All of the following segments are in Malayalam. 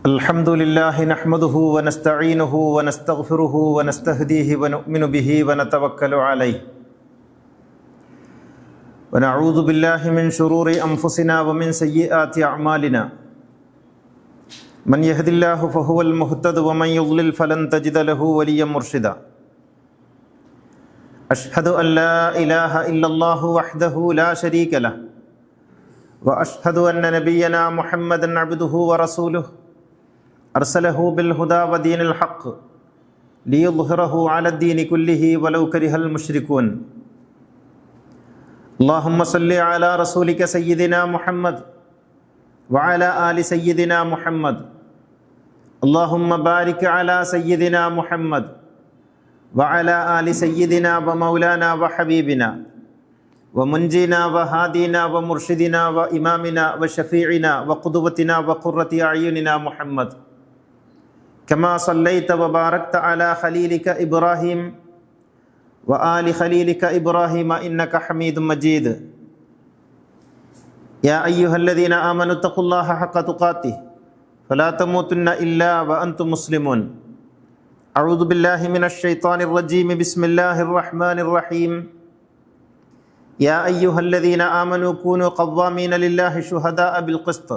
അൽഹംദുലില്ലാഹി നഹ്മദുഹു വനസ്തഈനുഹു വനസ്തഗ്ഫിറുഹു വനസ്തഹ്ദീഹി വനുഅ്മിനു ബിഹി വനതവക്കലു അലൈഹി വനഊദു ബില്ലാഹി മിൻ ശുറൂരി അൻഫുസിനാ വമിൻ സയ്യിആതി അഅ്മാലിനാ മൻ യഹ്ദില്ലാഹു ഫഹുവൽ മുഹ്തദി വമൻ യുദ്ലിൽ ഫലൻ തജിദ ലഹു വലിയ്യൻ മുർഷിദാ അഷ്ഹദു അൻ ലാ ഇലാഹ ഇല്ലല്ലാഹു വഹ്ദഹു ലാ ശരീക ലഹു وأشهد أن نبينا محمدا عبده ورسوله أرسله بالهدى ودين الحق ليظهره على الدين كله ولو كره المشركون اللهم صل على رسولك سيدنا محمد وعلى آل سيدنا محمد اللهم بارك على سيدنا محمد وعلى آل سيدنا ومولانا وحبيبنا ومنجينا وهادينا ومرشدنا وإمامنا وشفيعنا وقدوتنا وقرة أعيننا محمد كما صليت وباركت على خليلك إبراهيم وآل خليلك إبراهيم إنك حميد مجيد يا أيها الذين آمنوا اتقوا الله حق تقاته فلا تموتن إلا وأنتم مسلمون أعوذ بالله من الشيطان الرجيم بسم الله الرحمن الرحيم يا أيها الذين آمنوا كونوا قوامين لله شهداء بالقسط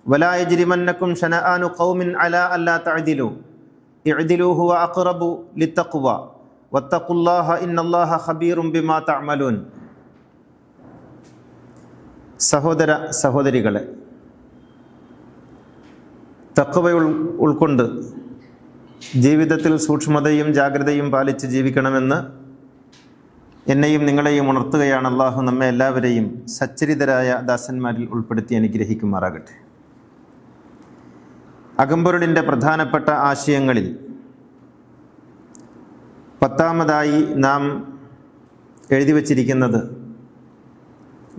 ولا يجرمنكم شنآن قوم على ألا تعدلوا اعدلوا هو أقرب للتقوى واتقوا الله إن الله خبير بما تعملون സഹോദര സഹോദരികളെ, തഖ്വ ഉൾക്കൊണ്ട് ജീവിതത്തിൽ സൂക്ഷ്മതയും ജാഗ്രതയും പാലിച്ച് ജീവിക്കണമെന്ന് എന്നെയും നിങ്ങളെയും ഉണർത്തുകയാണ്. അള്ളാഹു നമ്മെ എല്ലാവരെയും സച്ചരിതരായ ദാസന്മാരിൽ ഉൾപ്പെടുത്തി അനുഗ്രഹിക്കുമാറാകട്ടെ. അകമ്പൊരുളിൻ്റെ പ്രധാനപ്പെട്ട ആശയങ്ങളിൽ 10ാമതായി നാം എഴുതി വച്ചിരിക്കുന്നത്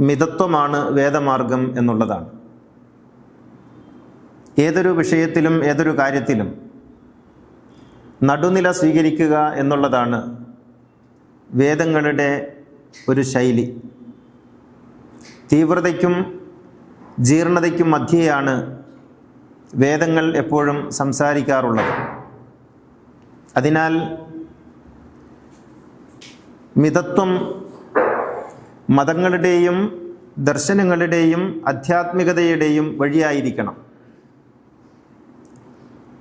മിതത്വമാണ് വേദമാർഗം എന്നുള്ളതാണ്. ഏതൊരു വിഷയത്തിലും ഏതൊരു കാര്യത്തിലും നടുനില സ്വീകരിക്കുക എന്നുള്ളതാണ് വേദങ്ങളുടെ ഒരു ശൈലി. തീവ്രതയ്ക്കും ജീർണതയ്ക്കും മധ്യേയാണ് വേദങ്ങൾ എപ്പോഴും സംസാരിക്കാറുള്ളത്. അതിനാൽ മിതത്വം മതങ്ങളുടെയും ദർശനങ്ങളുടെയും ആധ്യാത്മികതയുടെയും വഴിയായിരിക്കണം.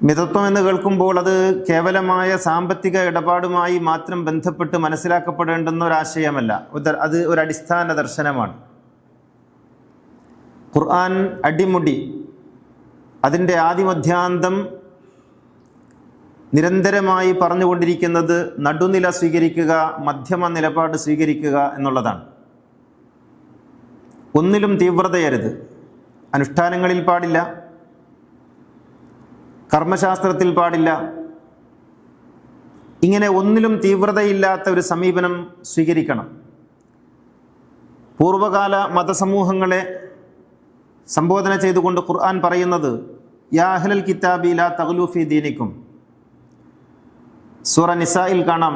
മിതത്വം എന്ന് കേൾക്കുമ്പോൾ അത് കേവലമായ സാമ്പത്തിക ഇടപാടുമായി മാത്രം ബന്ധപ്പെട്ട് മനസ്സിലാക്കപ്പെടേണ്ടുന്ന ഒരാശയമല്ല, അത് ഒരു അടിസ്ഥാന ദർശനമാണ്. ഖുർആൻ അടിമുടി അതിൻ്റെ ആദിമധ്യാന്തം നിരന്തരമായി പറഞ്ഞുകൊണ്ടിരിക്കുന്നത് നടുനില സ്വീകരിക്കുക, മധ്യമ നിലപാട് സ്വീകരിക്കുക എന്നുള്ളതാണ്. ഒന്നിലും തീവ്രതയരുത്. അനുഷ്ഠാനങ്ങളിൽ പാടില്ല, കർമ്മശാസ്ത്രത്തിൽ പാടില്ല. ഇങ്ങനെ ഒന്നിലും തീവ്രതയില്ലാത്ത ഒരു സമീപനം സ്വീകരിക്കണം. പൂർവകാല മതസമൂഹങ്ങളെ സംബോധന ചെയ്തുകൊണ്ട് ഖുർആൻ പറയുന്നത് യാ അഹ്ലൽ കിതാബി ലാ തഗ്ലൂ ഫീ ദീനിക്കും. സൂറ നിസായിൽ കാണാം,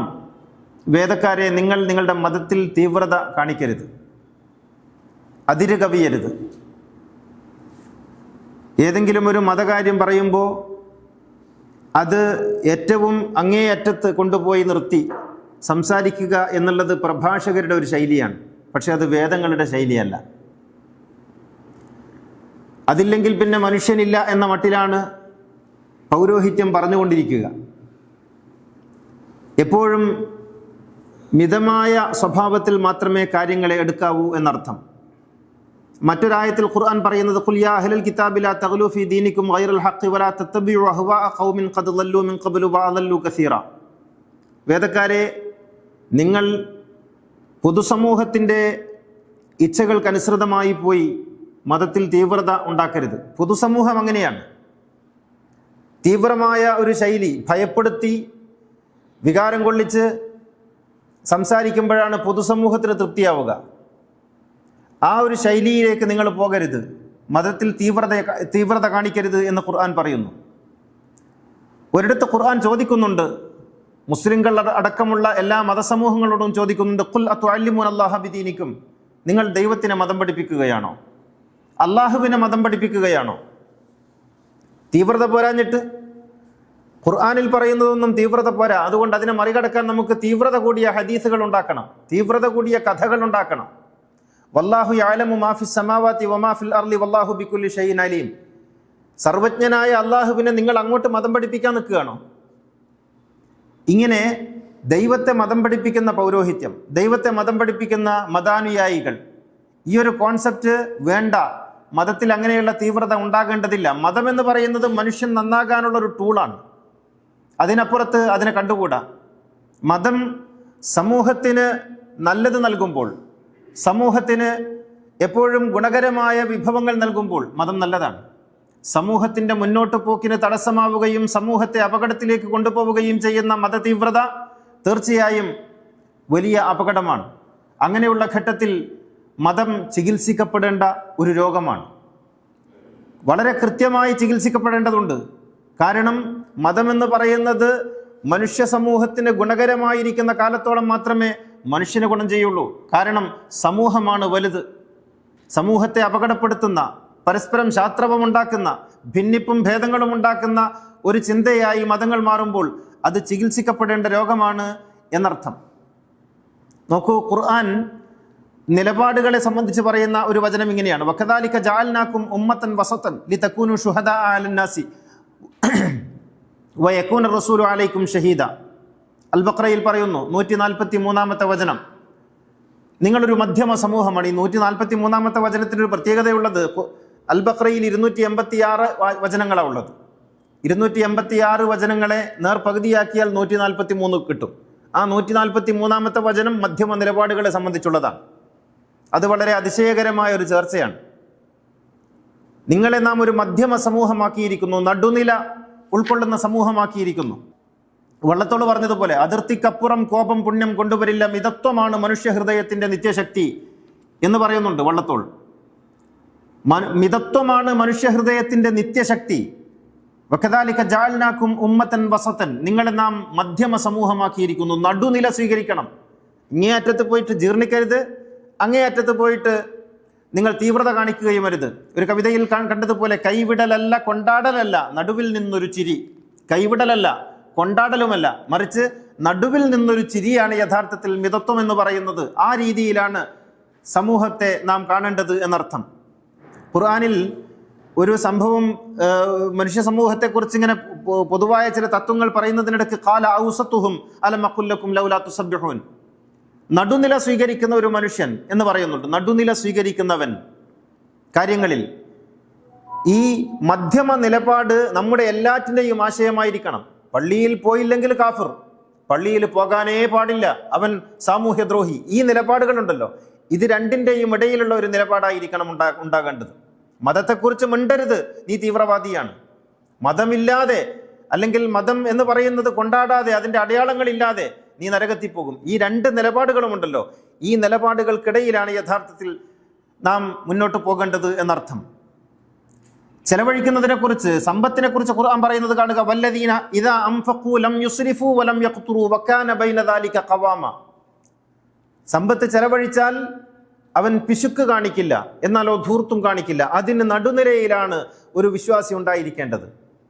വേദക്കാരെ നിങ്ങൾ നിങ്ങളുടെ മതത്തിൽ തീവ്രത കാണിക്കരുത്, അതിര് കവിയരുത്. ഏതെങ്കിലും ഒരു മതകാര്യം പറയുമ്പോൾ അത് ഏറ്റവും അങ്ങേയറ്റത്ത് കൊണ്ടുപോയി നിർത്തി സംസാരിക്കുക എന്നുള്ളത് പ്രഭാഷകരുടെ ഒരു ശൈലിയാണ്. പക്ഷെ അത് വേദങ്ങളുടെ ശൈലിയല്ല. അതില്ലെങ്കിൽ പിന്നെ മനുഷ്യനില്ല എന്ന മട്ടിലാണ് പൗരോഹിത്യം പറഞ്ഞുകൊണ്ടിരിക്കുക. എപ്പോഴും മിതമായ സ്വഭാവത്തിൽ മാത്രമേ കാര്യങ്ങളെ എടുക്കാവൂ എന്നർത്ഥം. മറ്റൊരായത്തിൽ ഖുർആൻ പറയുന്നത് ഖുൽ യാ അഹ്ലൽ കിതാബി ലാ തഗ്ലൂ ഫീ ദീനിക്കും ഗൈറൽ ഹഖ് വലാ തത്തബിഉ അഹ്വാഅ ഖൗമിൻ ഖദ് ളല്ലൂ മിൻ ഖബ്ലു വഅളല്ലൂ കസീറ. വേദക്കാരെ, നിങ്ങൾ പൊതുസമൂഹത്തിൻ്റെ ഇച്ഛകൾക്കനുസൃതമായി പോയി മതത്തിൽ തീവ്രത ഉണ്ടാക്കരുത്. പൊതുസമൂഹം അങ്ങനെയാണ്. തീവ്രമായ ഒരു ശൈലി, ഭയപ്പെടുത്തി വികാരം കൊള്ളിച്ച് സംസാരിക്കുമ്പോഴാണ് പൊതുസമൂഹത്തിന് തൃപ്തിയാവുക. ആ ഒരു ശൈലിയിലേക്ക് നിങ്ങൾ പോകരുത്, മതത്തിൽ തീവ്രത കാണിക്കരുത് എന്ന് ഖുർആൻ പറയുന്നു. ഒരിടത്ത് ഖുർആൻ ചോദിക്കുന്നുണ്ട്, മുസ്ലിങ്ങൾ അടക്കമുള്ള എല്ലാ മതസമൂഹങ്ങളോടും ചോദിക്കുന്നുണ്ട്, ഖുൽ അതുഅല്ലിമൂന അല്ലാഹ ബിദീനിക്കും, നിങ്ങൾ ദൈവത്തിനെ മതം പഠിപ്പിക്കുകയാണോ? അള്ളാഹുവിനെ മതം പഠിപ്പിക്കുകയാണോ? തീവ്രത പോരാഞ്ഞിട്ട് ഖുർആനിൽ പറയുന്നതൊന്നും തീവ്രത പോരാ. അതുകൊണ്ട് അതിനെ മറികടക്കാൻ നമുക്ക് തീവ്രത കൂടിയ ഹദീസുകൾ ഉണ്ടാക്കണം, തീവ്രത കൂടിയ കഥകൾ ഉണ്ടാക്കണം. വല്ലാഹു യഅലമു മാ ഫിസ് സമാവാതി വമാ ഫിൽ അർളി വല്ലാഹു ബികുല്ലി ഷൈഇൻ അലീം. സർവജ്ഞനായ അള്ളാഹുവിനെ നിങ്ങൾ അങ്ങോട്ട് മതം പഠിപ്പിക്കാൻ നിൽക്കുകയാണോ? ഇങ്ങനെ ദൈവത്തെ മതം പഠിപ്പിക്കുന്ന പൗരോഹിത്യം, ദൈവത്തെ മതം പഠിപ്പിക്കുന്ന മതാനുയായികൾ, ഈ ഒരു കോൺസെപ്റ്റ് വേണ്ട. മതത്തിൽ അങ്ങനെയുള്ള തീവ്രത ഉണ്ടാകേണ്ടതില്ല. മതം എന്ന് പറയുന്നത് മനുഷ്യൻ നന്നാകാനുള്ള ഒരു ടൂളാണ്. അതിനപ്പുറത്ത് അതിനെ കണ്ടുകൂടാ. മതം സമൂഹത്തിന് നല്ലത് നൽകുമ്പോൾ, സമൂഹത്തിന് എപ്പോഴും ഗുണകരമായ വിഭവങ്ങൾ നൽകുമ്പോൾ മതം നല്ലതാണ്. സമൂഹത്തിൻ്റെ മുന്നോട്ട് പോക്കിന് തടസ്സമാവുകയും സമൂഹത്തെ അപകടത്തിലേക്ക് കൊണ്ടുപോവുകയും ചെയ്യുന്ന മതതീവ്രത തീർച്ചയായും വലിയ അപകടമാണ്. അങ്ങനെയുള്ള ഘട്ടത്തിൽ മതം ചികിത്സിക്കപ്പെടേണ്ട ഒരു രോഗമാണ്. വളരെ കൃത്യമായി ചികിത്സിക്കപ്പെടേണ്ടതുണ്ട്. കാരണം മതമെന്ന് പറയുന്നത് മനുഷ്യ സമൂഹത്തിന് ഗുണകരമായിരിക്കുന്ന കാലത്തോളം മാത്രമേ മനുഷ്യന് ഗുണം ചെയ്യുള്ളൂ. കാരണം സമൂഹമാണ് വലുത്. സമൂഹത്തെ അപകടപ്പെടുത്തുന്ന, പരസ്പരം ശാസ്ത്രവമുണ്ടാക്കുന്ന, ഭിന്നിപ്പും ഭേദങ്ങളും ഉണ്ടാക്കുന്ന ഒരു ചിന്തയായി മതങ്ങൾ മാറുമ്പോൾ അത് ചികിത്സിക്കപ്പെടേണ്ട രോഗമാണ് എന്നർത്ഥം. നോക്കൂ, ഖുർആൻ നിലപാടുകളെ സംബന്ധിച്ച് പറയുന്ന ഒരു വചനം ഇങ്ങനെയാണ്: വകദാലിക ജഅൽനാകും ഉമ്മത്തൻ വസതൻ ലിതകൂനു ശുഹദാഅ അലന്നാസി വയകൂന റസൂലു അലൈക്കും ഷഹീദ. അൽ ബഖറയിൽ പറയുന്നു, 143-ാമത്തെ വചനം. നിങ്ങളൊരു മധ്യമ സമൂഹമാണ്. ഈ 143-ാമത്തെ വചനത്തിനൊരു പ്രത്യേകതയുള്ളത്, അൽ ബഖറയിൽ 286 വചനങ്ങളാണ് ഉള്ളത്. 286 വചനങ്ങളെ നേർപകുതിയാക്കിയാൽ 143 കിട്ടും. ആ 143-ാമത്തെ വചനം മധ്യമ നിലപാടുകളെ സംബന്ധിച്ചുള്ളതാണ്. അത് വളരെ അതിശയകരമായ ഒരു ചർച്ചയാണ്. നിങ്ങളെ നാം ഒരു മധ്യമ സമൂഹമാക്കിയിരിക്കുന്നു, നടുനില ഉൾക്കൊള്ളുന്ന സമൂഹമാക്കിയിരിക്കുന്നു. വള്ളത്തോൾ പറഞ്ഞതുപോലെ, അതിർത്തിക്കപ്പുറം കോപം പുണ്യം കൊണ്ടുവരില്ല, മിതത്വമാണ് മനുഷ്യ ഹൃദയത്തിന്റെ നിത്യശക്തി എന്ന് പറയുന്നുണ്ട് വള്ളത്തോൾ. മിതത്വമാണ് മനുഷ്യ ഹൃദയത്തിന്റെ നിത്യശക്തി. വകദാലിക ജഅൽനാകും ഉമ്മത്തൻ വസതൻ, നിങ്ങളെ നാം മധ്യമ സമൂഹമാക്കിയിരിക്കുന്നു. നടുനില സ്വീകരിക്കണം. ഇങ്ങേയറ്റത്ത് പോയിട്ട് ജീർണിക്കരുത്, അങ്ങേയറ്റത്ത് പോയിട്ട് നിങ്ങൾ തീവ്രത കാണിക്കുകയും അരുത്. ഒരു കവിതയിൽ കണ്ടതുപോലെ, കൈവിടലല്ല കൊണ്ടാടലല്ല, നടുവിൽ നിന്നൊരു ചിരി. കൈവിടലല്ല കൊണ്ടാടലുമല്ല, മറിച്ച് നടുവിൽ നിന്നൊരു ചിരിയാണ് യഥാർത്ഥത്തിൽ മിതത്വം എന്ന് പറയുന്നത്. ആ രീതിയിലാണ് സമൂഹത്തെ നാം കാണേണ്ടത് എന്നർത്ഥം. ഖുർആനിൽ ഒരു സംഭവം, മനുഷ്യ സമൂഹത്തെക്കുറിച്ച് ഇങ്ങനെ പൊതുവായ ചില തത്വങ്ങൾ പറയുന്നതിനിടയ്ക്ക് ഖാല ഔസത്തുഹും അലം അഖുൽ ലക്കും ലൗലാ തുസബ്ബിഹൂൻ, നടുനില സ്വീകരിക്കുന്ന ഒരു മനുഷ്യൻ എന്ന് പറയുന്നുണ്ട്. നടുനില സ്വീകരിക്കുന്നവൻ കാര്യങ്ങളിൽ. ഈ മധ്യമ നിലപാട് നമ്മുടെ എല്ലാറ്റിൻ്റെയും ആശയമായിരിക്കണം. പള്ളിയിൽ പോയില്ലെങ്കിൽ കാഫിർ, പള്ളിയിൽ പോകാനേ പാടില്ല, അവൻ സാമൂഹ്യദ്രോഹി. ഈ നിലപാടുകളുണ്ടല്ലോ, ഇത് രണ്ടിൻ്റെയും ഇടയിലുള്ള ഒരു നിലപാടായിരിക്കണം ഉണ്ടാകേണ്ടത്. മതത്തെക്കുറിച്ച് മിണ്ടരുത്, നീ തീവ്രവാദിയാണ്. മതമില്ലാതെ, അല്ലെങ്കിൽ മതം എന്ന് പറയുന്നത് കൊണ്ടാടാതെ, അതിൻ്റെ അടയാളങ്ങളില്ലാതെ നീ നരകത്തിൽ പോകും. ഈ രണ്ട് നിലപാടുകളുമുണ്ടല്ലോ, ഈ നിലപാടുകൾക്കിടയിലാണ് യഥാർത്ഥത്തിൽ നാം മുന്നോട്ട് പോകേണ്ടത് എന്നർത്ഥം. ചെലവഴിക്കുന്നതിനെ കുറിച്ച്, സമ്പത്തിനെ കുറിച്ച് ഖുർആൻ പറയുന്നത് കാണുക, വല്ലദീന ഇദാ അൻഫഖൂ ലം യുസ്രിഫൂ വലം യഖ്തുറൂ വകാന ബൈന ദാലിക ഖവാമ. സമ്പത്ത് ചെലവഴിച്ചാൽ അവൻ പിശുക്ക് കാണിക്കില്ല, എന്നാലോ ധൂർത്തും കാണിക്കില്ല. അതിന് നടുനിലയിലാണ് ഒരു വിശ്വാസി ഉണ്ടായിരിക്കേണ്ടത്.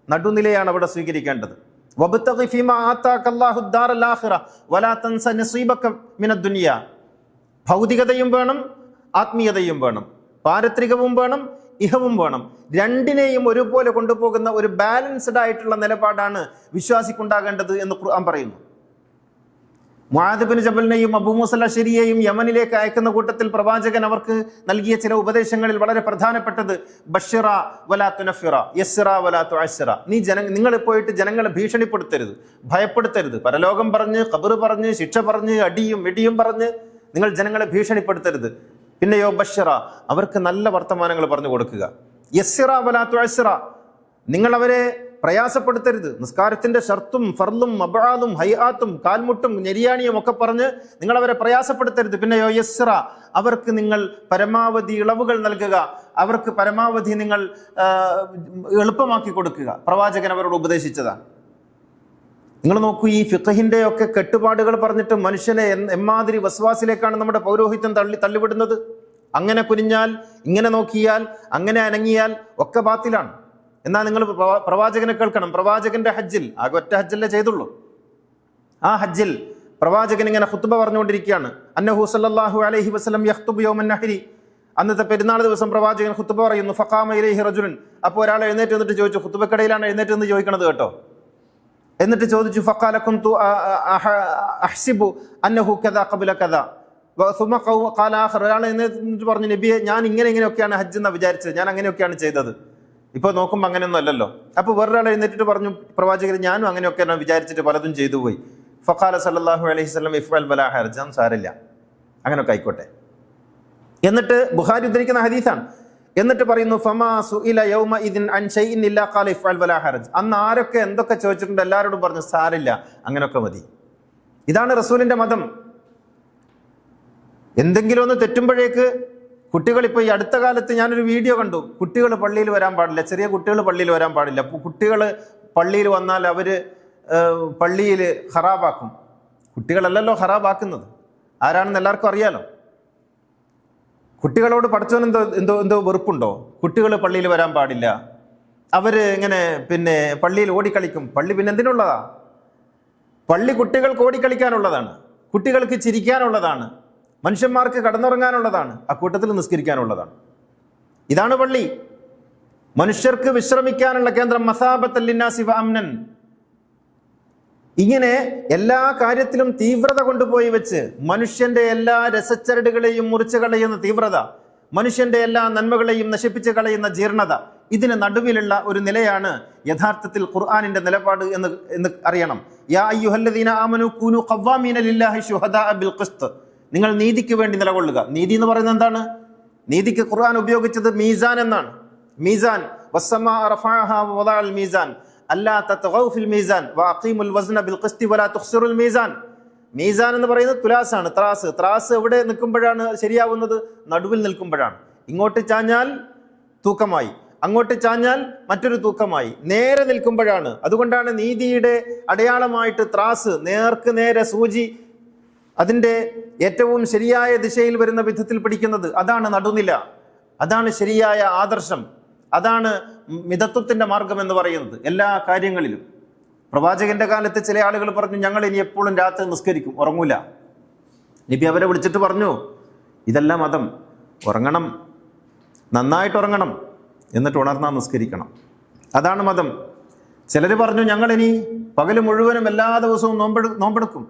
നടുനിലയാണ് അവിടെ സ്വീകരിക്കേണ്ടത്. വബ്തഗി ഫീമാ ആതാകല്ലാഹു ദാറൽ ആഖിറ വലാ തൻസ നസീബക മിനദ് ദുനിയ. ഭൗതികതയും വേണം, ആത്മീയതയും വേണം, പാരത്രികവും വേണം, ഇഹവും വേണം. രണ്ടിനെയും ഒരുപോലെ കൊണ്ടുപോകുന്ന ഒരു ബാലൻസ്ഡ് ആയിട്ടുള്ള നിലപാടാണ് വിശ്വാസിക്കുണ്ടാകേണ്ടത് എന്ന് ഖുർആൻ പറയുന്നു. മുആദ് ബിൻ ജബലിനെയും അബൂ മൂസ അശ്ശരിയെയും യമനിലേക്ക് അയക്കുന്ന കൂട്ടത്തിൽ പ്രവാചകൻ അവർക്ക് നൽകിയ ചില ഉപദേശങ്ങളിൽ വളരെ പ്രധാനപ്പെട്ടത് ബശ്ശിറ വലാ തുനഫിറ യസ്സിറ വലാ തുഅസ്സിറ. നിങ്ങൾ പോയിട്ട് ജനങ്ങളെ ഭീഷണിപ്പെടുത്തരുത്, ഭയപ്പെടുത്തരുത്. പരലോകം പറഞ്ഞ്, ഖബർ പറഞ്ഞ്, ശിക്ഷ പറഞ്ഞ്, അടിയും വെടിയും പറഞ്ഞ് നിങ്ങൾ ജനങ്ങളെ ഭീഷണിപ്പെടുത്തരുത്. പിന്നെയോ ബശ്ശിറ, അവർക്ക് നല്ല വർത്തമാനങ്ങൾ പറഞ്ഞു കൊടുക്കുക. യസ്സിറ വലാ തുഅസ്സിറ, നിങ്ങൾ അവരെ പ്രയാസപ്പെടുത്തരുത്. നിസ്കാരത്തിന്റെ ഷർത്തും ഫർളും മബ്ആദും ഹൈആത്തും കാൽമുട്ടും നെരിയാണിയും ഒക്കെ പറഞ്ഞ് നിങ്ങൾ അവരെ പ്രയാസപ്പെടുത്തരുത്. പിന്നെയോ യസ്സിറ, അവർക്ക് നിങ്ങൾ പരമാവധി ഇളവുകൾ നൽകുക, അവർക്ക് പരമാവധി നിങ്ങൾ എളുപ്പമാക്കി കൊടുക്കുക. പ്രവാചകൻ അവരോട് ഉപദേശിച്ചതാണ്. നിങ്ങൾ നോക്കൂ, ഈ ഫിഖഹിന്റെ ഒക്കെ കെട്ടുപാടുകൾ പറഞ്ഞിട്ട് മനുഷ്യനെ എമ്മാതിരി വസ്വാസിലേക്കാണ് നമ്മുടെ പൗരോഹിത്യം തള്ളിവിടുന്നത്. അങ്ങനെ കുനിഞ്ഞാൽ, ഇങ്ങനെ നോക്കിയാൽ, അങ്ങനെ അനങ്ങിയാൽ ഒക്കെ ബാത്തിലാണ്. എന്നാൽ നിങ്ങൾ പ്രവാചകനെ കേൾക്കണം. പ്രവാചകന്റെ ഹജ്ജിൽ, ആകെ ഒറ്റ ഹജ്ജല്ലേ ചെയ്തുള്ളൂ, ആ ഹജ്ജിൽ പ്രവാചകൻ ഇങ്ങനെ ഖുത്ബ പറഞ്ഞുകൊണ്ടിരിക്കുകയാണ്. അന്നഹു സല്ലല്ലാഹു അലൈഹി വസല്ലം യഖ്തുബു യൗമൻ നഹ്രി, അന്നത്തെ പെരുന്നാൾ ദിവസം പ്രവാചകൻ ഖുത്ബ പറയുന്നു. ഫഖാമ ഇലൈഹി റജുലുൻ, അപ്പോൾ ഒരാൾ എഴുന്നേറ്റ് വന്നിട്ട് ചോദിച്ചു, ഖുത്ബക്കടയിലാണ് എഴുന്നേറ്റ് എന്ന് ചോദിക്കണത് കേട്ടോ. എന്നിട്ട് ചോദിച്ചു, ഫഖാല കുന്തു അഹ്സിബു അന്നഹു കദാ ഖബല കദാ സുമ്മ ഖാല ആഖർ, ഒരാൾ എഴുന്നേറ്റ് പറഞ്ഞു, നബിയെ ഞാൻ ഇങ്ങനെയൊക്കെയാണ് ഹജ്ജ് എന്നാ വിചാരിച്ചത്, ഞാൻ അങ്ങനെയൊക്കെയാണ് ചെയ്തത്, ഇപ്പൊ നോക്കുമ്പോൾ അങ്ങനെയൊന്നും അല്ലല്ലോ. അപ്പൊ വേറൊരാൾ എഴുന്നേറ്റിട്ട് പറഞ്ഞു, പ്രവാചകർ ഞാനും അങ്ങനെയൊക്കെയാണ് വിചാരിച്ചിട്ട് പലതും ചെയ്തു പോയി. ഫഖാല സല്ലല്ലാഹു അലൈഹി വസല്ലം ഇഫ്അൽ വലാ ഹർജ, സാരമില്ല, അങ്ങനെയൊക്കെ ആയിക്കോട്ടെ. എന്നിട്ട് ബുഖാരി ഉദ്ധരിക്കുന്ന ഹദീസാണ്. എന്നിട്ട് പറയുന്നു, ഫമാ സുഇല യൗമ ഇദിൻ അൻ ഷൈഇൻ ഇല്ലാ ഖാല ഇഫ്അൽ വലാ ഹർജ്, അന്ന് ആരൊക്കെ എന്തൊക്കെ ചോദിച്ചിട്ടുണ്ട് എല്ലാവരോടും പറഞ്ഞു സാരില്ല, അങ്ങനെയൊക്കെ മതി. ഇതാണ് റസൂലിന്റെ മതം. എന്തെങ്കിലും ഒന്ന് തെറ്റുമ്പോഴേക്ക് കുട്ടികൾ, ഇപ്പോൾ ഈ അടുത്ത കാലത്ത് ഞാനൊരു വീഡിയോ കണ്ടു, കുട്ടികൾ പള്ളിയിൽ വരാൻ പാടില്ല, ചെറിയ കുട്ടികൾ പള്ളിയിൽ വരാൻ പാടില്ല, കുട്ടികൾ പള്ളിയിൽ വന്നാൽ അവർ പള്ളിയിൽ ഖറാബാക്കും. കുട്ടികളല്ലല്ലോ ഖറാബാക്കുന്നത്, ആരാണെന്ന് എല്ലാവർക്കും അറിയാലോ. കുട്ടികളോട് പഠിച്ചവൻ എന്തോ വെറുപ്പുണ്ടോ? കുട്ടികൾ പള്ളിയിൽ വരാൻ പാടില്ല, അവര് ഇങ്ങനെ പള്ളിയിൽ ഓടിക്കളിക്കും. പള്ളി പിന്നെ എന്തിനുള്ളതാ? പള്ളി കുട്ടികൾക്ക് ഓടിക്കളിക്കാനുള്ളതാണ്, കുട്ടികൾക്ക് ചിരിക്കാനുള്ളതാണ്, മനുഷ്യന്മാർക്ക് കടന്നുറങ്ങാനുള്ളതാണ്, അക്കൂട്ടത്തിൽ നിസ്കരിക്കാനുള്ളതാണ്. ഇതാണ് പള്ളി. മനുഷ്യർക്ക് വിശ്രമിക്കാനുള്ള കേന്ദ്രം. മസാബത്തൽ ലിന്നാസി വ അംനൻ. ഇങ്ങനെ എല്ലാ കാര്യത്തിലും തീവ്രത കൊണ്ടുപോയി വെച്ച് മനുഷ്യന്റെ എല്ലാ രസച്ചരടുകളെയും മുറിച്ചു കളയുന്ന തീവ്രത, മനുഷ്യന്റെ എല്ലാ നന്മകളെയും നശിപ്പിച്ചു കളയുന്ന ജീർണത, ഇതിന് നടുവിലുള്ള ഒരു നിലയാണ് യഥാർത്ഥത്തിൽ ഖുർആനിന്റെ നിലപാട് എന്ന് അറിയണം. യാ അയ്യുഹല്ലദീന ആമനു കൂനു ഖവ്വാമീന ലില്ലാഹി ശുഹദാഅ ബിൽ ഖിസ്ത്, നിങ്ങൾ നീതിക്ക് വേണ്ടി നിലകൊള്ളുക. നീതി എന്ന് പറയുന്നത് എന്താണ്? നീതിക്ക് ഖുർആൻ ഉപയോഗിച്ചത് മീസാൻ എന്നാണ്. മീസാൻ, വസ്സമാഅ റഫഅഹാ വവദഅൽ മീസാൻ അല്ലാ തത്ഗൗ ഫിൽ മീസാൻ വഅഖീമുൽ വസ്ന ബിൽ ഖിസ്തി വലാ തുഖ്സിറുൽ മീസാൻ. മീസാൻ എന്ന് പറയുന്നത് തുലാസാണ്, ത്രാസ്. ത്രാസ് എവിടെ നിൽക്കുമ്പോഴാണ് ശരിയാവുന്നത്? നടുവിൽ നിൽക്കുമ്പോഴാണ്. ഇങ്ങോട്ട് ചാഞ്ഞാൽ തൂക്കമായി, അങ്ങോട്ട് ചാഞ്ഞാൽ മറ്റൊരു തൂക്കമായി, നേരെ നിൽക്കുമ്പോഴാണ്. അതുകൊണ്ടാണ് നീതിയുടെ അടയാളമായിട്ട് ത്രാസ്, നേർക്ക് നേരെ സൂചി അതിൻ്റെ ഏറ്റവും ശരിയായ ദിശയിൽ വരുന്ന വിധത്തിൽ പിടിക്കുന്നത്. അതാണ് നടുനില, അതാണ് ശരിയായ ആദർശം, അതാണ് മിതത്വത്തിന്റെ മാർഗം എന്ന് പറയുന്നത് എല്ലാ കാര്യങ്ങളിലും. പ്രവാചകന്റെ കാലത്ത് ചില ആളുകൾ പറഞ്ഞു, ഞങ്ങൾ ഇനി എപ്പോഴും രാത്രി നിസ്കരിക്കും, ഉറങ്ങൂല. നബി അവരെ വിളിച്ചിട്ട് പറഞ്ഞു, ഇതല്ല മതം, ഉറങ്ങണം, നന്നായിട്ട് ഉറങ്ങണം, എന്നിട്ട് ഉണർന്നാൽ നിസ്കരിക്കണം, അതാണ് മതം. ചിലർ പറഞ്ഞു, ഞങ്ങളിനി പകല് മുഴുവനും എല്ലാ ദിവസവും നോമ്പെടുക്കും,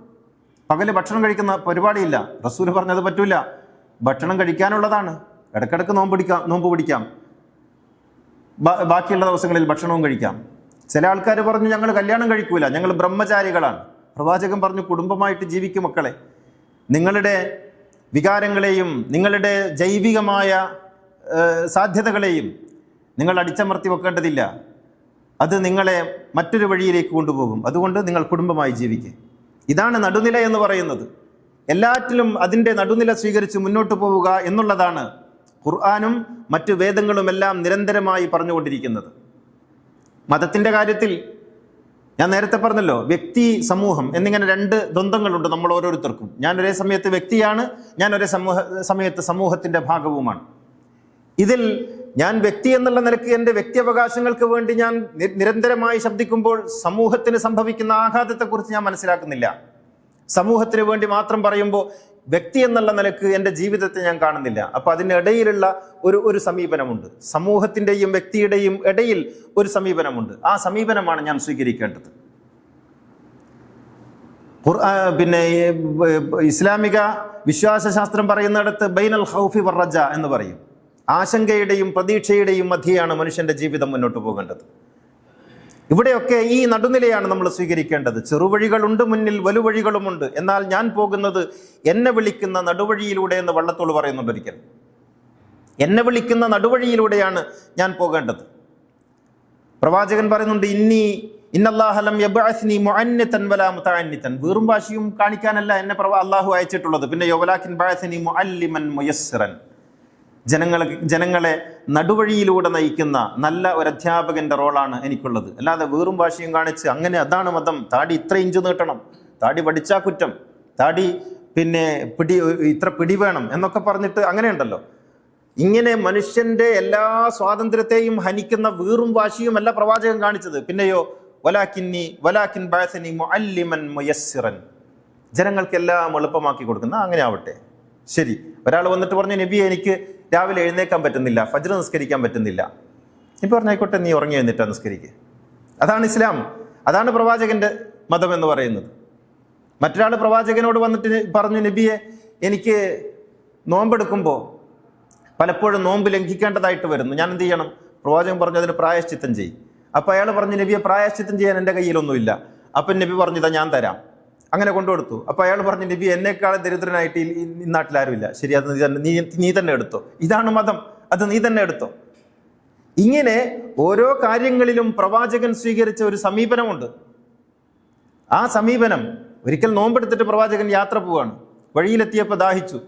പകല് ഭക്ഷണം കഴിക്കുന്ന പരിപാടിയില്ല. റസൂൽ പറഞ്ഞത് പറ്റൂല, ഭക്ഷണം കഴിക്കാനുള്ളതാണ്, ഇടക്കിടക്ക് നോമ്പ് പിടിക്കാം, ബാക്കിയുള്ള ദിവസങ്ങളിൽ ഭക്ഷണവും കഴിക്കാം. ചില ആൾക്കാർ പറഞ്ഞു, ഞങ്ങൾ കല്യാണം കഴിക്കൂല, ഞങ്ങൾ ബ്രഹ്മചാരികളാണ്. പ്രവാചകൻ പറഞ്ഞു, കുടുംബമായിട്ട് ജീവിക്കും മക്കളെ, നിങ്ങളുടെ വികാരങ്ങളെയും നിങ്ങളുടെ ജൈവികമായ സാധ്യതകളെയും നിങ്ങൾ അടിച്ചമർത്തി വെക്കേണ്ടതില്ല, അത് നിങ്ങളെ മറ്റൊരു വഴിയിലേക്ക് കൊണ്ടുപോകും. അതുകൊണ്ട് നിങ്ങൾ കുടുംബമായി ജീവിക്കുക. ഇതാണ് നടുനില എന്ന് പറയുന്നത്. എല്ലാറ്റിലും അതിൻ്റെ നടുനില സ്വീകരിച്ച് മുന്നോട്ട് പോവുക എന്നുള്ളതാണ് ഖുർആനും മറ്റു വേദങ്ങളും എല്ലാം നിരന്തരമായി പറഞ്ഞുകൊണ്ടിരിക്കുന്നത്. മതത്തിൻ്റെ കാര്യത്തിൽ ഞാൻ നേരത്തെ പറഞ്ഞല്ലോ, വ്യക്തി സമൂഹം എന്നിങ്ങനെ രണ്ട് ദ്വന്ദ്ങ്ങളുണ്ട് നമ്മൾ ഓരോരുത്തർക്കും. ഞാൻ ഒരേ സമയത്ത് വ്യക്തിയാണ്, ഞാൻ ഒരേ സമയത്ത് സമൂഹത്തിൻ്റെ ഭാഗവുമാണ്. ഇതിൽ ഞാൻ വ്യക്തി എന്നുള്ള നിലയ്ക്ക് എൻ്റെ വ്യക്തിയവകാശങ്ങൾക്ക് വേണ്ടി ഞാൻ നിരന്തരമായി ശബ്ദിക്കുമ്പോൾ സമൂഹത്തിന് സംഭവിക്കുന്ന ആഘാതത്തെക്കുറിച്ച് ഞാൻ മനസ്സിലാക്കുന്നില്ല. സമൂഹത്തിന് വേണ്ടി മാത്രം പറയുമ്പോൾ വ്യക്തി എന്നുള്ള നിലക്ക് എൻ്റെ ജീവിതത്തെ ഞാൻ കാണുന്നില്ല. അപ്പൊ അതിനിടയിലുള്ള ഒരു സമീപനമുണ്ട്, സമൂഹത്തിൻ്റെയും വ്യക്തിയുടെയും ഇടയിൽ ഒരു സമീപനമുണ്ട്. ആ സമീപനമാണ് ഞാൻ സ്വീകരിക്കേണ്ടത്. ഇസ്ലാമിക വിശ്വാസശാസ്ത്രം പറയുന്നിടത്ത് ബൈനൽ ഖൗഫി വറജ എന്ന് പറയും. ആശങ്കയുടെയും പ്രതീക്ഷയുടെയും മധ്യയാണ് മനുഷ്യന്റെ ജീവിതം മുന്നോട്ട് പോകേണ്ടത്. ഇവിടെയൊക്കെ ഈ നടുനിലയാണ് നമ്മൾ സ്വീകരിക്കേണ്ടത്. ചെറുവഴികളുണ്ട് മുന്നിൽ, വലുവഴികളുമുണ്ട്. എന്നാൽ ഞാൻ പോകുന്നത് എന്നെ വിളിക്കുന്ന നടുവഴിയിലൂടെ എന്ന് വള്ളത്തോൾ പറയുന്നുണ്ട് ഒരിക്കൽ. എന്നെ വിളിക്കുന്ന നടുവഴിയിലൂടെയാണ് ഞാൻ പോകേണ്ടത്. പ്രവാചകൻ പറയുന്നുണ്ട്, ഇന്നല്ലാഹ ലം യബ്അസ്നി മുഅന്നിതൻ വലാ മുതഅന്നിതൻ. വീറും വാശിയും കാണിക്കാനല്ല എന്നെ അല്ലാഹു അയച്ചിട്ടുള്ളത്. പിന്നെ യവലാകിൻ ബഅസ്നി മുഅല്ലിമൻ മുയസ്സിറൻ. ജനങ്ങളെ നടുവഴിയിലൂടെ നയിക്കുന്ന നല്ല ഒരു അധ്യാപകന്റെ റോളാണ് എനിക്കുള്ളത്. അല്ലാതെ വീറും വാശിയും കാണിച്ച് അങ്ങനെ അതാണ് മതം, താടി ഇത്ര ഇഞ്ച് നീട്ടണം, താടി പഠിച്ചാ കുറ്റം, താടി ഇത്ര പിടി വേണം എന്നൊക്കെ പറഞ്ഞിട്ട് അങ്ങനെയുണ്ടല്ലോ. ഇങ്ങനെ മനുഷ്യന്റെ എല്ലാ സ്വാതന്ത്ര്യത്തെയും ഹനിക്കുന്ന വീറും വാശിയുമല്ല പ്രവാചകൻ കാണിച്ചത്. പിന്നെയോ വലാകിൻ ബഅസനി മുഅല്ലിമൻ മുയസ്സിറൻ, ജനങ്ങൾക്കെല്ലാം എളുപ്പമാക്കി കൊടുക്കുന്ന. അങ്ങനെ ആവട്ടെ, ശരി. ഒരാൾ വന്നിട്ട് പറഞ്ഞു, നബി എനിക്ക് രാവിലെ എഴുന്നേക്കാൻ പറ്റുന്നില്ല, ഫജ്ർ നിസ്കരിക്കാൻ പറ്റുന്നില്ല. നബി പറഞ്ഞായിക്കോട്ടെ, നീ ഉറങ്ങി എഴുന്നേറ്റാ നിസ്കരിക്കുക. അതാണ് ഇസ്ലാം, അതാണ് പ്രവാചകന്റെ മതം എന്ന് പറയുന്നത്. മറ്റൊരാൾ പ്രവാചകനോട് വന്നിട്ട് പറഞ്ഞു, നബിയെ എനിക്ക് നോമ്പെടുക്കുമ്പോൾ പലപ്പോഴും നോമ്പ് ലംഘിക്കേണ്ടതായിട്ട് വരുന്നു, ഞാൻ എന്ത് ചെയ്യണം? പ്രവാചകൻ പറഞ്ഞു, അതിന് പ്രായശ്ചിത്തം ചെയ്യും. അപ്പം അയാൾ പറഞ്ഞു, നബിയെ പ്രായശ്ചിത്തം ചെയ്യാൻ എൻ്റെ കയ്യിലൊന്നുമില്ല. അപ്പം നബി പറഞ്ഞു, ഇതാ ഞാൻ തരാം. അങ്ങനെ കൊണ്ടുകൊടുത്തു. അപ്പം അയാൾ പറഞ്ഞു, നബി എന്നെക്കാളും ദരിദ്രനായിട്ട് ഈ നാട്ടിലാരുമില്ല. ശരി, അത് നീ തന്നെ എടുത്തോ. ഇതാണ് മതം, അത് നീ തന്നെ എടുത്തോ. ഇങ്ങനെ ഓരോ കാര്യങ്ങളിലും പ്രവാചകൻ സ്വീകരിച്ച ഒരു സമീപനമുണ്ട്. ആ സമീപനം, ഒരിക്കൽ നോമ്പെടുത്തിട്ട് പ്രവാചകൻ യാത്ര പോവാണ്. വഴിയിലെത്തിയപ്പോൾ ദാഹിച്ചു.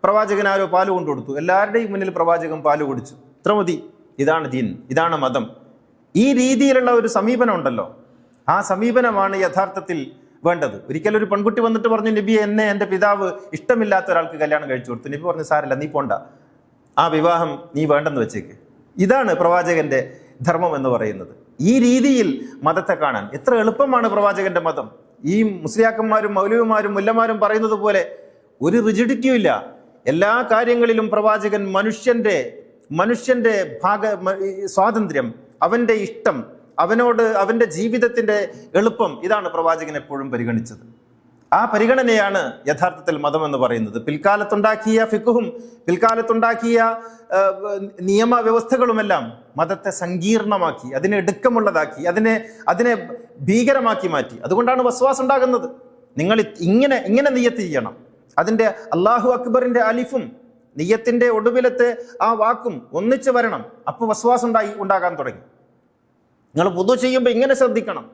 പ്രവാചകൻ ആരോ പാല് കൊണ്ടുകൊടുത്തു. എല്ലാവരുടെയും മുന്നിൽ പ്രവാചകൻ പാല് കുടിച്ചു. ഇത്ര മതി. ഇതാണ് ദീൻ, ഇതാണ് മതം. ഈ രീതിയിലുള്ള ഒരു സമീപനം ഉണ്ടല്ലോ, ആ സമീപനമാണ് യഥാർത്ഥത്തിൽ വേണ്ടത്. ഒരിക്കൽ ഒരു പെൺകുട്ടി വന്നിട്ട് പറഞ്ഞു, നബി എന്നെ എൻ്റെ പിതാവ് ഇഷ്ടമില്ലാത്ത ഒരാൾക്ക് കല്യാണം കഴിച്ചു കൊടുത്തു. നബി പറഞ്ഞു, സാരില്ല, നീ പോണ്ട, ആ വിവാഹം നീ വേണ്ടെന്ന് വെച്ചേക്ക്. ഇതാണ് പ്രവാചകന്റെ ധർമ്മം എന്ന് പറയുന്നത്. ഈ രീതിയിൽ മതത്തെ കാണാൻ എത്ര എളുപ്പമാണ് പ്രവാചകന്റെ മതം. ഈ മുസ്ലിയാക്കന്മാരും മൗലവിമാരും മുല്ലമാരും പറയുന്നത് പോലെ ഒരു റിജിഡിറ്റിയും ഇല്ല. എല്ലാ കാര്യങ്ങളിലും പ്രവാചകൻ മനുഷ്യന്റെ സ്വാതന്ത്ര്യം, അവന്റെ ഇഷ്ടം, അവന്റെ ജീവിതത്തിന്റെ എളുപ്പം, ഇതാണ് പ്രവാചകൻ എപ്പോഴും പരിഗണിച്ചത്. ആ പരിഗണനയാണ് യഥാർത്ഥത്തിൽ മതം എന്ന് പറയുന്നത്. പിൽക്കാലത്തുണ്ടാക്കിയ ഫിഖും പിൽക്കാലത്തുണ്ടാക്കിയ നിയമവ്യവസ്ഥകളുമെല്ലാം മതത്തെ സങ്കീർണമാക്കി, അതിനെ ഇടുക്കമുള്ളതാക്കി, അതിനെ ഭീകരമാക്കി മാറ്റി. അതുകൊണ്ടാണ് വസ്വാസ് ഉണ്ടാകുന്നത്. നിങ്ങൾ ഇങ്ങനെ നിയ്യത്ത് ചെയ്യണം. അതിൻ്റെ അല്ലാഹു അക്ബറിന്റെ അലിഫും നിയ്യത്തിന്റെ ഒടുവിലത്തെ ആ വാക്കും ഒന്നിച്ച് വരണം. അപ്പോൾ വസ്വാസ് ഉണ്ടാകാൻ തുടങ്ങി. നിങ്ങൾ വുദു ചെയ്യുമ്പോൾ ഇങ്ങനെ ശ്രദ്ധിക്കണം,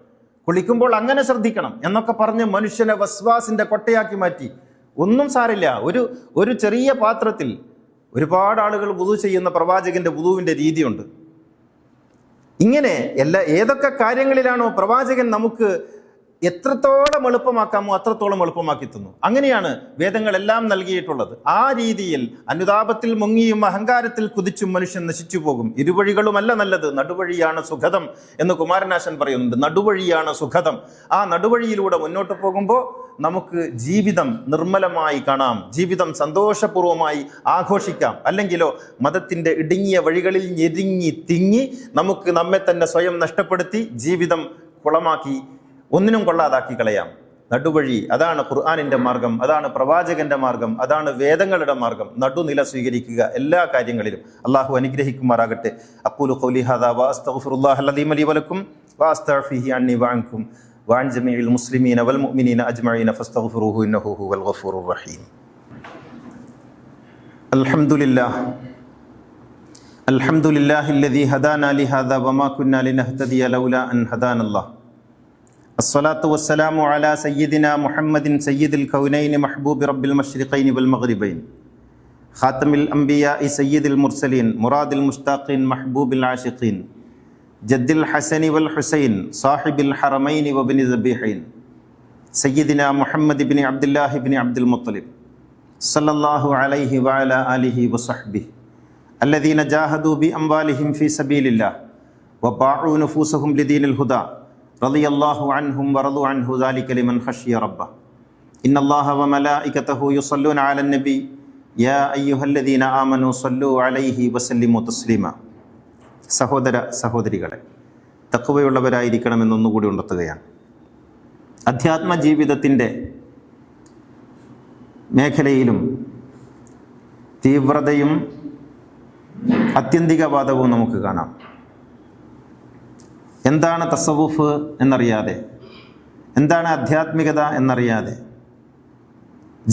കുളിക്കുമ്പോൾ അങ്ങനെ ശ്രദ്ധിക്കണം എന്നൊക്കെ പറഞ്ഞ് മനുഷ്യനെ വസ്വാസിന്റെ കൊട്ടയാക്കി മാറ്റി. ഒന്നും സാരില്ല, ഒരു ചെറിയ പാത്രത്തിൽ ഒരുപാട് ആളുകൾ വുദു ചെയ്യുന്ന പ്രവാചകന്റെ വുദുവിന്റെ രീതിയുണ്ട്. ഇങ്ങനെ ഏതൊക്കെ കാര്യങ്ങളിലാണോ പ്രവാചകൻ നമുക്ക് എത്രത്തോളം എളുപ്പമാക്കാമോ അത്രത്തോളം എളുപ്പമാക്കി തന്നു. അങ്ങനെയാണ് വേദങ്ങളെല്ലാം നൽകിയിട്ടുള്ളത്. ആ രീതിയിൽ അനുതാപത്തിൽ മുങ്ങിയും അഹങ്കാരത്തിൽ കുതിച്ചും മനുഷ്യൻ നശിച്ചു പോകും. ഇരുവഴികളുമല്ല നല്ലത്, നടുവഴിയാണ് സുഖദം എന്ന് കുമാരനാശൻ പറയുന്നുണ്ട്. നടുവഴിയാണ് സുഖദം. ആ നടുവഴിയിലൂടെ മുന്നോട്ട് പോകുമ്പോൾ നമുക്ക് ജീവിതം നിർമ്മലമായി കാണാം, ജീവിതം സന്തോഷപൂർവ്വമായി ആഘോഷിക്കാം. അല്ലെങ്കിലോ മതത്തിന്റെ ഇടുങ്ങിയ വഴികളിൽ ഞെരുങ്ങി തിങ്ങി നമുക്ക് നമ്മെ തന്നെ സ്വയം നഷ്ടപ്പെടുത്തി ജീവിതം കുളമാക്കി ഒന്നിനും കൊള്ളാതാക്കി കളയാം. നടുവഴി, അതാണ് ഖുർആനിന്റെ മാർഗം, അതാണ് പ്രവാചകന്റെ മാർഗം, അതാണ് വേദങ്ങളുടെ മാർഗം. നടുനില സ്വീകരിക്കുക എല്ലാ കാര്യങ്ങളിലും. അള്ളാഹു അനുഗ്രഹിക്കുമാറാകട്ടെ. അഖൂലു ഖൗലി ഹാദാ വഅസ്തഗ്ഫിറുല്ലാഹൽ അദീം ലി വലക്കും വഅസ്തഗ്ഫിഹി അന്നി വഅൻകും വഅൻ ജമീഇൽ മുസ്ലിമീന വൽ മുഅ്മിനീന അജ്മഈന ഫസ്തഗ്ഫിറൂഹു ഇന്നഹു ഹുവൽ ഗഫൂറുർ റഹീം. അൽഹംദുലില്ലാഹില്ലദീ ഹദാനാ ലിഹാദാ വമാ കുന്നാ ലിനഹ്തദിയ ലൗലാ അൻ ഹദാനല്ലാഹ്. അസ്സലാത്തു വസ്സലാമു അലാ സയ്യിദിനാ മുഹമ്മദിൻ സയ്യിദിൽ കൗനൈനി മഹ്ബൂബി റബ്ബിൽ മശ്രിഖൈനി വൽ മഗ്രിബൈൻ ഖാതമിൽ അംബിയാഇ സയ്യിദിൽ മുർസലീൻ മുറാദിൽ മുഷ്താഖീൻ മഹ്ബൂബിൽ ആശിഖീൻ ജദ്ദിൽ ഹസനി വൽ ഹുസൈൻ സാഹിബിൽ ഹറമൈനി വബ്നി സബീഹൈൻ സയ്യിദിനാ മുഹമ്മദ് ഇബ്നി അബ്ദുല്ലാഹി ഇബ്നി അബ്ദുൽ മുത്തലിബ് സല്ലല്ലാഹു അലൈഹി വഅലാ ആലിഹി വസഹ്ബിഹി അല്ലദീന ജാഹദൂ ബി അംവാലിഹിം ഫീ സബീലില്ലാഹ് വബാഉ നുഫൂസഹും ലിദീനിൽ ഹുദാ റളിയല്ലാഹു അൻഹും വറളു അൻഹു ദാലിക ലിമൻ ഖശിയ റബ്ബഹ. ഇന്നല്ലാഹ വമലായികതഹു യുസല്ലൂന അലൻ നബി യാ അയ്യുഹല്ലദീന ആമനൂ സല്ലൂ അലൈഹി വസല്ലിമു തസ്ലീമ. സഹോദര സഹോദരികളെ, തഖ്വയുള്ളവരായിരിക്കണമെന്നൊന്നുകൂടി ഉണർത്തുകയാണ്. അധ്യാത്മ ജീവിതത്തിൻ്റെ മേഖലയിലും തീവ്രതയും ആത്യന്തികവാദവും നമുക്ക് കാണാം. എന്താണ് തസവുഫ് എന്നറിയാതെ, എന്താണ് ആധ്യാത്മികത എന്നറിയാതെ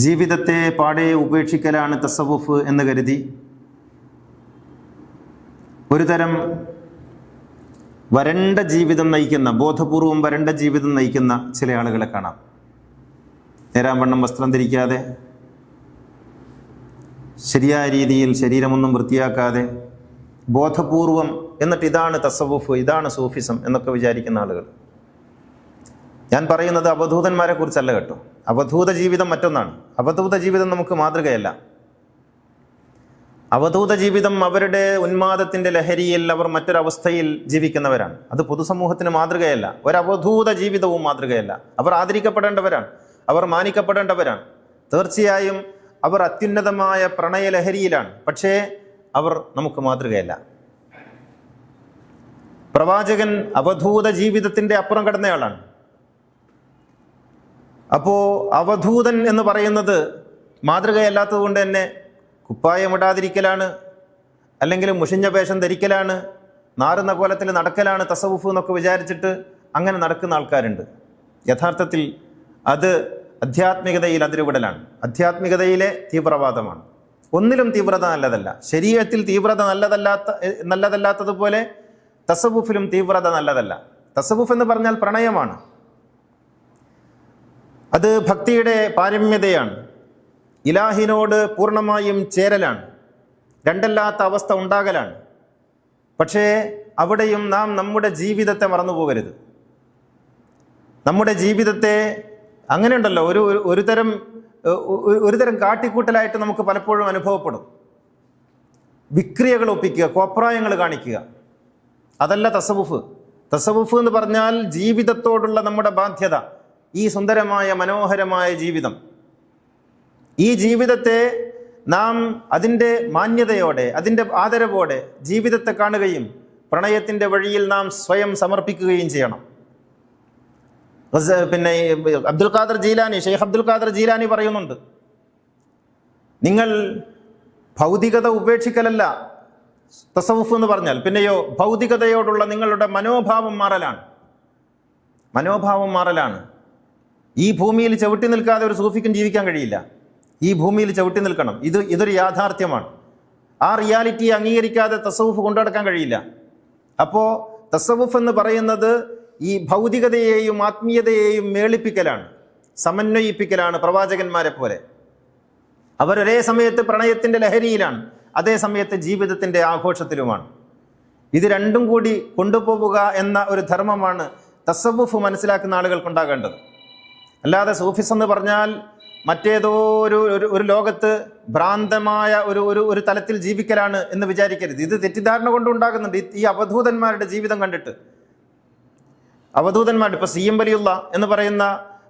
ജീവിതത്തെ പാടെ ഉപേക്ഷിക്കലാണ് തസവുഫ് എന്ന് കരുതി ഒരുതരം വരണ്ട ജീവിതം നയിക്കുന്ന, ബോധപൂർവം വരണ്ട ജീവിതം നയിക്കുന്ന ചില ആളുകളെ കാണാം. നേരാവണ്ണം വസ്ത്രം ധരിക്കാതെ, ശരിയായ രീതിയിൽ ശരീരമൊന്നും വൃത്തിയാക്കാതെ, ബോധപൂർവം, എന്നിട്ട് ഇതാണ് തസവുഫ്, ഇതാണ് സൂഫിസം എന്നൊക്കെ വിചാരിക്കുന്ന ആളുകൾ. ഞാൻ പറയുന്നത് അവധൂതന്മാരെ കുറിച്ചല്ല കേട്ടോ. അവധൂത ജീവിതം മറ്റൊന്നാണ്. അവധൂത ജീവിതം നമുക്ക് മാതൃകയല്ല. അവധൂത ജീവിതം, അവരുടെ ഉന്മാദത്തിൻ്റെ ലഹരിയിൽ അവർ മറ്റൊരവസ്ഥയിൽ ജീവിക്കുന്നവരാണ്. അത് പൊതുസമൂഹത്തിന് മാതൃകയല്ല. ഒരവധൂത ജീവിതവും മാതൃകയല്ല. അവർ ആദരിക്കപ്പെടേണ്ടവരാണ്, അവർ മാനിക്കപ്പെടേണ്ടവരാണ്. തീർച്ചയായും അവർ അത്യുന്നതമായ പ്രണയലഹരിയിലാണ്. പക്ഷേ അവർ നമുക്ക് മാതൃകയല്ല. പ്രവാചകൻ അവധൂത ജീവിതത്തിൻ്റെ അപ്പുറം കടന്നയാളാണ്. അപ്പോൾ അവധൂതൻ എന്ന് പറയുന്നത് മാതൃകയല്ലാത്തത് കൊണ്ട് തന്നെ കുപ്പായമിടാതിരിക്കലാണ്, അല്ലെങ്കിൽ മുഷിഞ്ഞ വേഷം ധരിക്കലാണ്, നാറുന്ന കോലത്തിൽ നടക്കലാണ് തസവുഫ് എന്നൊക്കെ വിചാരിച്ചിട്ട് അങ്ങനെ നടക്കുന്ന ആൾക്കാരുണ്ട്. യഥാർത്ഥത്തിൽ അത് ആധ്യാത്മികതയിൽ അതിരുവിടലാണ്, ആധ്യാത്മികതയിലെ തീവ്രവാദമാണ്. ഒന്നിലും തീവ്രത നല്ലതല്ല. ശരീഅത്തിൽ തീവ്രത നല്ലതല്ലാത്തതുപോലെ തസവുഫിലും തീവ്രത നല്ലതല്ല. തസവുഫ് എന്ന് പറഞ്ഞാൽ പ്രണയമാണ്, അത് ഭക്തിയുടെ പാരമ്യതയാണ്, ഇലാഹിനോട് പൂർണ്ണമായും ചേരലാണ്, രണ്ടല്ലാത്ത അവസ്ഥ ഉണ്ടാകലാണ്. പക്ഷേ അവിടെയും നാം നമ്മുടെ ജീവിതത്തെ മറന്നുപോകരുത്. നമ്മുടെ ജീവിതത്തെ അങ്ങനെ ഉണ്ടല്ലോ, ഒരു തരം കാട്ടിക്കൂട്ടലായിട്ട് നമുക്ക് പലപ്പോഴും അനുഭവപ്പെടും. വിക്രിയകൾ ഒപ്പിക്കുക, കോപ്രായങ്ങൾ കാണിക്കുക, അതല്ല തസവുഫ്. തസവുഫ് എന്ന് പറഞ്ഞാൽ ജീവിതത്തോടുള്ള നമ്മുടെ ബാധ്യത, ഈ സുന്ദരമായ മനോഹരമായ ജീവിതം, ഈ ജീവിതത്തെ നാം അതിൻ്റെ മാന്യതയോടെ, അതിൻ്റെ ആദരവോടെ ജീവിതത്തെ കാണുകയും പ്രണയത്തിൻ്റെ വഴിയിൽ നാം സ്വയം സമർപ്പിക്കുകയും ചെയ്യണം. പിന്നെ അബ്ദുൽ ഖാദർ ജീലാനി, ഷെയ്ഖ് അബ്ദുൽ ഖാദർ ജീലാനി പറയുന്നുണ്ട്, നിങ്ങൾ ഭൗതികത ഉപേക്ഷിക്കലല്ല തസവുഫ് എന്ന് പറഞ്ഞാൽ, പിന്നെയോ ഭൗതികതയോടുള്ള നിങ്ങളുടെ മനോഭാവം മാറലാണ്. ഈ ഭൂമിയിൽ ചവിട്ടി നിൽക്കാതെ ഒരു സൂഫിക്കും ജീവിക്കാൻ കഴിയില്ല. ഈ ഭൂമിയിൽ ചവിട്ടി നിൽക്കണം. ഇതൊരു യാഥാർത്ഥ്യമാണ്. ആ റിയാലിറ്റിയെ അംഗീകരിക്കാതെ തസവുഫ് കൊണ്ടുനടക്കാൻ കഴിയില്ല. അപ്പോൾ തസവുഫ് എന്ന് പറയുന്നത് ഈ ഭൗതികതയെയും ആത്മീയതയെയും മേളിപ്പിക്കലാണ്, സമന്വയിപ്പിക്കലാണ്. പ്രവാചകന്മാരെ പോലെ അവരൊരേ സമയത്ത് പ്രണയത്തിൻ്റെ ലഹരിയിലാണ്, അതേ സമയത്ത് ജീവിതത്തിൻ്റെ ആഘോഷത്തിലുമാണ്. ഇത് രണ്ടും കൂടി കൊണ്ടുപോവുക എന്ന ഒരു ധർമ്മമാണ് തസവുഫ് മനസ്സിലാക്കുന്ന ആളുകൾക്കുണ്ടാകേണ്ടത്. അല്ലാതെ സൂഫിസ് എന്ന് പറഞ്ഞാൽ മറ്റേതോ ഒരു ലോകത്ത് ഭ്രാന്തമായ ഒരു തലത്തിൽ ജീവിക്കലാണ് എന്ന് വിചാരിക്കരുത്. ഇത് തെറ്റിദ്ധാരണ കൊണ്ടുണ്ടാകുന്നുണ്ട്. ഈ അവധൂതന്മാരുടെ ജീവിതം കണ്ടിട്ട്, അവധൂതന്മാർ ഇപ്പൊ സി എം വലിയുള്ള എന്ന് പറയുന്ന,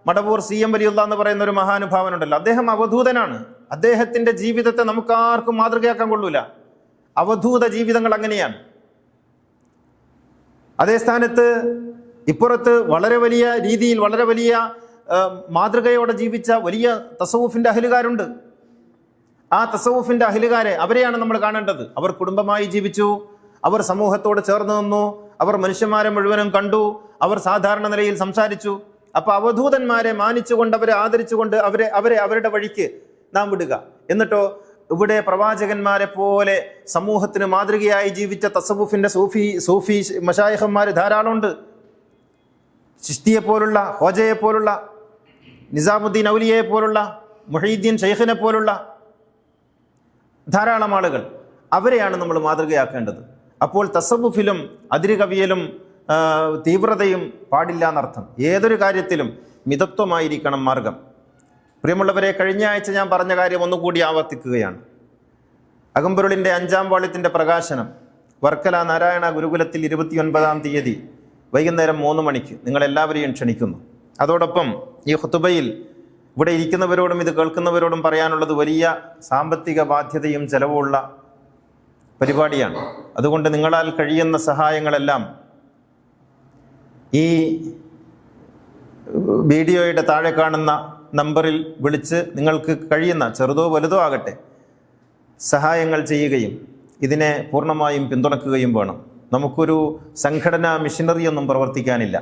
മടവൂർ സി എം വലിയുള്ള എന്ന് പറയുന്ന ഒരു മഹാനുഭാവനുണ്ടല്ലോ, അദ്ദേഹം അവധൂതനാണ്. അദ്ദേഹത്തിന്റെ ജീവിതത്തെ നമുക്കാർക്കും മാതൃകയാക്കാൻ കൊള്ളൂല. അവധൂത ജീവിതങ്ങൾ അങ്ങനെയാണ്. അതേ സ്ഥാനത്ത് ഇപ്പുറത്ത് വളരെ വലിയ രീതിയിൽ, വളരെ വലിയ മാതൃകയോടെ ജീവിച്ച വലിയ തസവുഫിന്റെ അഹ്ലുകാരുണ്ട്. ആ തസവുഫിന്റെ അഹ്ലുകാരെ, അവരെയാണ് നമ്മൾ കാണേണ്ടത്. അവർ കുടുംബമായി ജീവിച്ചു, അവർ സമൂഹത്തോട് ചേർന്ന് നിന്നു, അവർ മനുഷ്യന്മാരെ മുഴുവനും കണ്ടു, അവർ സാധാരണ നിലയിൽ സംസാരിച്ചു. അപ്പൊ അവധൂതന്മാരെ മാനിച്ചുകൊണ്ട്, അവരെ ആദരിച്ചുകൊണ്ട് അവരുടെ വഴിക്ക് നാം വിടുക. എന്നിട്ടോ ഇവിടെ പ്രവാചകന്മാരെ പോലെ സമൂഹത്തിന് മാതൃകയായി ജീവിച്ച തസവുഫിന്റെ സൂഫി മശായിഖന്മാർ ധാരാളമുണ്ട്. ചിശ്തിയെ പോലുള്ള, ഹോജയെ പോലുള്ള, നിസാമുദ്ദീൻ ഔലിയയെ പോലുള്ള, മുഹീദ്ദീൻ ഷെയ്ഖിനെ പോലുള്ള ധാരാളം ആളുകൾ, അവരെയാണ് നമ്മൾ മാതൃകയാക്കേണ്ടത്. അപ്പോൾ തസവുഫിലും അതിരുകവിയലും തീവ്രതയും പാടില്ല എന്നർത്ഥം. ഏതൊരു കാര്യത്തിലും മിതത്വമായിരിക്കണം മാർഗം. പ്രിയമുള്ളവരെ, കഴിഞ്ഞ ആഴ്ച ഞാൻ പറഞ്ഞ കാര്യം ഒന്നുകൂടി ആവർത്തിക്കുകയാണ്. അകമ്പൊരുളിൻ്റെ 5-ാം വാള്യത്തിൻ്റെ പ്രകാശനം വർക്കല നാരായണ ഗുരുകുലത്തിൽ 29-ാം തീയതി വൈകുന്നേരം 3 മണിക്ക് നിങ്ങളെല്ലാവരെയും ക്ഷണിക്കുന്നു. അതോടൊപ്പം ഈ ഖുതുബയിൽ ഇവിടെ ഇരിക്കുന്നവരോടും ഇത് കേൾക്കുന്നവരോടും പറയാനുള്ളത് വലിയ സാമ്പത്തിക ബാധ്യതയും ചെലവുള്ള പരിപാടിയാണ്. അതുകൊണ്ട് നിങ്ങളാൽ കഴിയുന്ന സഹായങ്ങളെല്ലാം ഈ വീഡിയോയുടെ താഴെ കാണുന്ന നമ്പറിൽ വിളിച്ച് നിങ്ങൾക്ക് കഴിയുന്ന, ചെറുതോ വലുതോ ആകട്ടെ, സഹായങ്ങൾ ചെയ്യുകയും ഇതിനെ പൂർണ്ണമായും പിന്തുണക്കുകയും വേണം. നമുക്കൊരു സംഘടനാ മിഷനറിയൊന്നും പ്രവർത്തിക്കാനില്ല.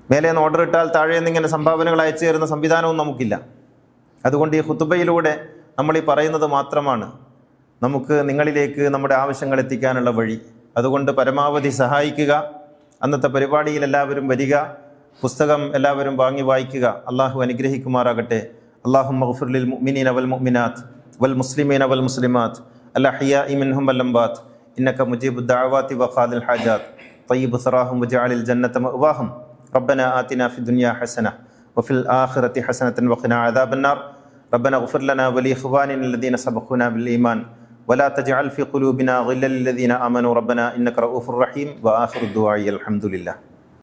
മേലെ നിന്ന് ഓർഡർ ഇട്ടാൽ താഴെ നിന്നിങ്ങനെ സംഭാവനകൾ അയച്ചു തരുന്ന സംവിധാനവും നമുക്കില്ല. അതുകൊണ്ട് ഈ ഖുതുബയിലൂടെ നമ്മൾ ഈ പറയുന്നത് മാത്രമാണ് നമുക്ക് നിങ്ങളിലേക്ക് നമ്മുടെ ആവശ്യങ്ങൾ എത്തിക്കാനുള്ള വഴി. അതുകൊണ്ട് പരമാവധി സഹായിക്കുക. അന്നത്തെ പരിപാടിയിൽ എല്ലാവരും വരിക, പുസ്തകം എല്ലാവരും വാങ്ങി വായിക്കുക. അള്ളാഹു അനുഗ്രഹിക്കുമാറാകട്ടെ. അല്ലാഹുമ്മ ഗ്ഫിർ ലിൽ മുഅ്മിനീന വൽ മുഅ്മിനാത്ത് വൽ മുസ്ലിമീന വൽ മുസ്ലിമാത്ത് അൽ അഹ്യാഇ മിൻഹും വൽ അംവാത്ത് ഇന്നക മുജീബുദ് ദഅവാതി വഖാദിൽ ഹാജാത്ത് തയ്യിബ് സറാഹും വജഅലിൽ ജന്നത മഅവാഹും റബ്ബനാ ആതിനാ ഫിദ് ദുനിയാ ഹസന വഫിൽ ആഖിറതി ഹസനതൻ വഖിനാ അദാബന്നാർ റബ്ബനാ ഗ്ഫിർ ലനാ വലി ഇഖ്വാനിന അല്ലദീന സബഖൂനാ ബിൽ ഈമാൻ ولا تجعل في قلوبنا غلا للذين آمنوا ربنا إنك رؤوف رحيم وآخر الدعاء الحمد لله.